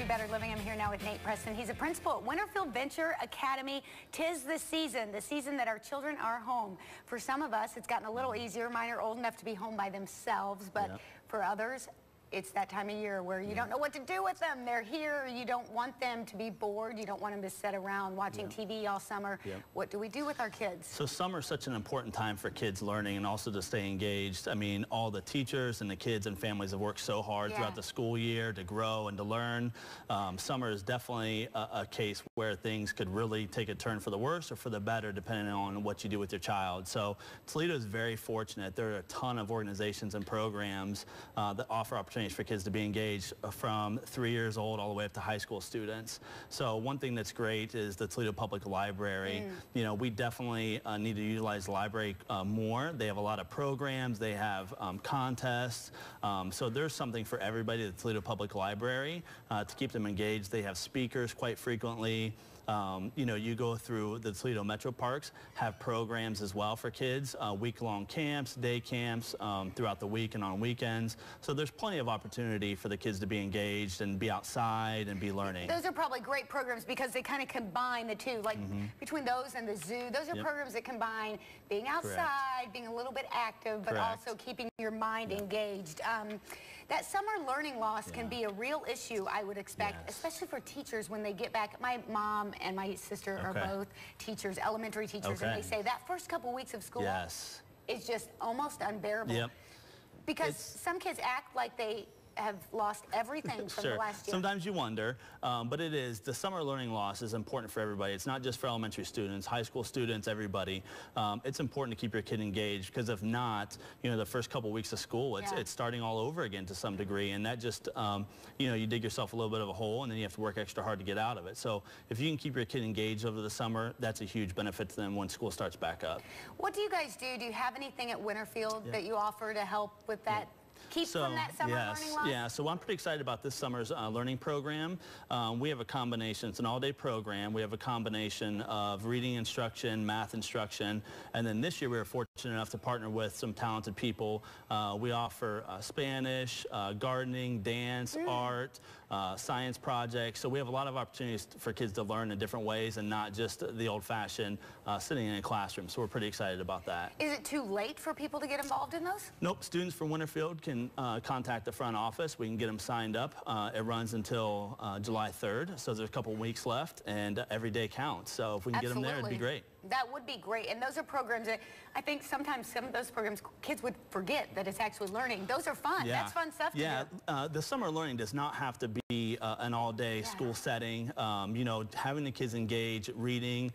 Do Better Living. I'm here now with Nate Preston. He's a principal at Winterfield Venture Academy. 'Tis the season that our children are home. For some of us, it's gotten a little easier. Mine are old enough to be home by themselves, but for others, it's that time of year where you don't know what to do with them. They're here. You don't want them to be bored. You don't want them to sit around watching TV all summer. What do we do with our kids? So summer is such an important time for kids learning and also to stay engaged. I mean, all the teachers and the kids and families have worked so hard throughout the school year to grow and to learn. Summer is definitely a case where things could really take a turn for the worse or for the better, depending on what you do with your child. So Toledo is very fortunate. There are a ton of organizations and programs that offer opportunities for kids to be engaged from 3 years old all the way up to high school students. So one thing that's great is the Toledo Public Library. You know, we definitely need to utilize the library more. They have a lot of programs. They have contests. So there's something for everybody at the Toledo Public Library to keep them engaged. They have speakers quite frequently. You know, you go through the Toledo Metro Parks, have programs as well for kids, week-long camps, day camps throughout the week and on weekends. So there's plenty of opportunity for the kids to be engaged and be outside and be learning. Those are probably great programs because they kind of combine the two, like between those and the zoo. Those are programs that combine being outside, being a little bit active, but also keeping your mind engaged. That summer learning loss can be a real issue, I would expect, especially for teachers when they get back. My mom and my sister are both teachers, elementary teachers, and they say that first couple weeks of school is just almost unbearable. Because some kids act like they have lost everything from the last year. Sometimes you wonder, but it is. The summer learning loss is important for everybody. It's not just for elementary students, high school students, everybody. It's important to keep your kid engaged because if not, you know, the first couple weeks of school, it's starting all over again to some degree, and that just, you know, you dig yourself a little bit of a hole, and then you have to work extra hard to get out of it. So if you can keep your kid engaged over the summer, that's a huge benefit to them when school starts back up. What do you guys do? Do you have anything at Winterfield that you offer to help with that? Keep from that summer learning loss? Yeah, so I'm pretty excited about this summer's learning program. We have a combination, it's an all-day program. We have a combination of reading instruction, math instruction, and then this year we were fortunate enough to partner with some talented people. We offer Spanish, gardening, dance, art, science projects. So we have a lot of opportunities for kids to learn in different ways and not just the old-fashioned sitting in a classroom. So we're pretty excited about that. Is it too late for people to get involved in those? Nope, students from Winterfield can contact the front office. We can get them signed up. It runs until July 3rd, so there's a couple weeks left, and every day counts. So if we can get them there, it'd be great. That would be great. And those are programs that I think sometimes some of those programs kids would forget that it's actually learning. Those are fun. That's fun stuff to do. The summer learning does not have to be an all-day school setting. You know, having the kids engage, reading,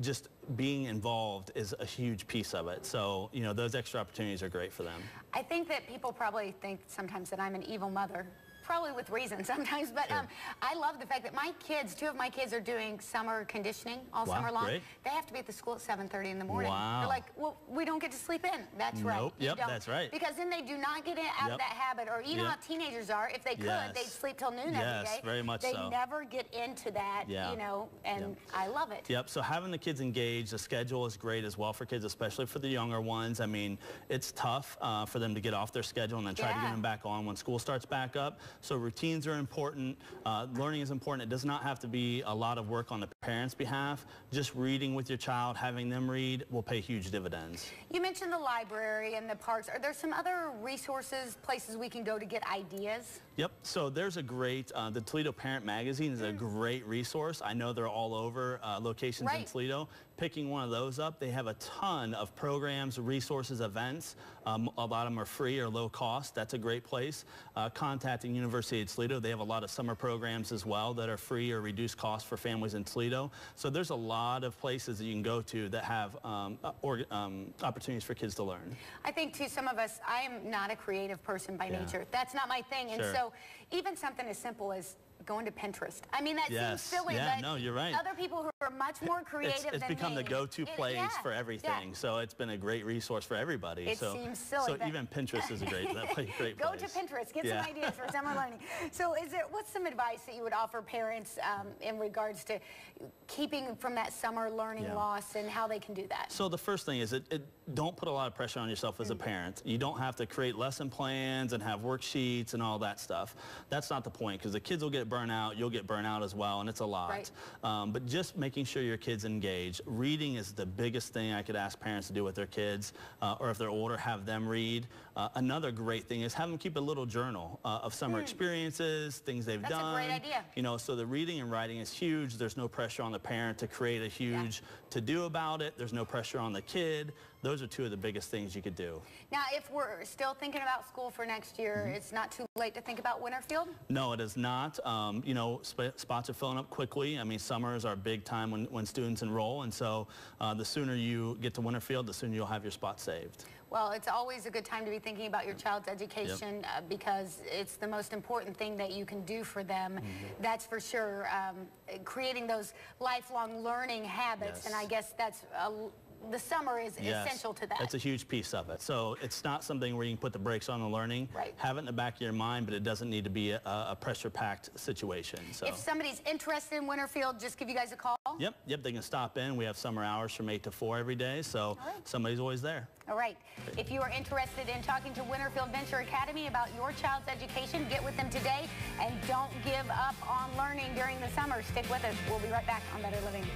just being involved is a huge piece of it. So, you know, those extra opportunities are great for them. I think that people probably think sometimes that I'm an evil mother. Probably with reason sometimes, but I love the fact that my kids, 2 of my kids are doing summer conditioning all summer long. They have to be at the school at 7:30 in the morning. They're like, well, we don't get to sleep in. That's right. That's right. Because then they do not get out of that habit, or you know how teenagers are. If they could, they'd sleep till noon every day. Very much they so. never get into that, you know, and I love it. So having the kids engaged, the schedule is great as well for kids, especially for the younger ones. I mean, it's tough for them to get off their schedule and then try to get them back on when school starts back up. So routines are important. Learning is important. It does not have to be a lot of work on the parents' behalf. Just reading with your child, having them read, will pay huge dividends. You mentioned the library and the parks. Are there some other resources, places we can go to get ideas? Yep. So there's a great, the Toledo Parent Magazine is a great resource. I know they're all over locations in Toledo. Picking one of those up, they have a ton of programs, resources, events. A lot of them are free or low cost. That's a great place. Contacting University of Toledo, they have a lot of summer programs as well that are free or reduced cost for families in Toledo. So there's a lot of places that you can go to that have opportunities for kids to learn. I think too, some of us, I am not a creative person by nature. That's not my thing. And so even something as simple as going to Pinterest. I mean, that seems silly, but no, you're right. Other people who are much more creative than me. It's become the go-to place for everything. So it's been a great resource for everybody. It seems silly. So even Pinterest is a great place. Go to Pinterest, get some ideas for summer learning. So what's some advice that you would offer parents in regards to keeping from that summer learning loss and how they can do that? So the first thing is don't put a lot of pressure on yourself as a parent. You don't have to create lesson plans and have worksheets and all that stuff. That's not the point, because the kids will get burnt out, you'll get burnt out as well, and it's a lot. Right. But just making sure your kids engage. Reading is the biggest thing I could ask parents to do with their kids, or if they're older, have them read. Another great thing is have them keep a little journal of summer experiences, things they've done. That's a great idea. You know, so the reading and writing is huge. There's no pressure on the parent to create a huge to-do about it. There's no pressure on the kid. Those are two of the biggest things you could do. Now, if we're still thinking about school for next year, it's not too late to think about Winterfield? No, it is not. You know, spots are filling up quickly. I mean, summer is our big time when students enroll, and so the sooner you get to Winterfield, the sooner you'll have your spot saved. Well, it's always a good time to be thinking about your child's education because it's the most important thing that you can do for them. That's for sure. Creating those lifelong learning habits, and I guess that's the summer is essential to that. That's a huge piece of it. So it's not something where you can put the brakes on the learning. Right. Have it in the back of your mind, but it doesn't need to be a pressure-packed situation. So if somebody's interested in Winterfield, just give you guys a call? Yep, they can stop in. We have summer hours from 8 to 4 every day, so somebody's always there. All right. If you are interested in talking to Winterfield Venture Academy about your child's education, get with them today, and don't give up on learning during the summer. Stick with us. We'll be right back on Better Living.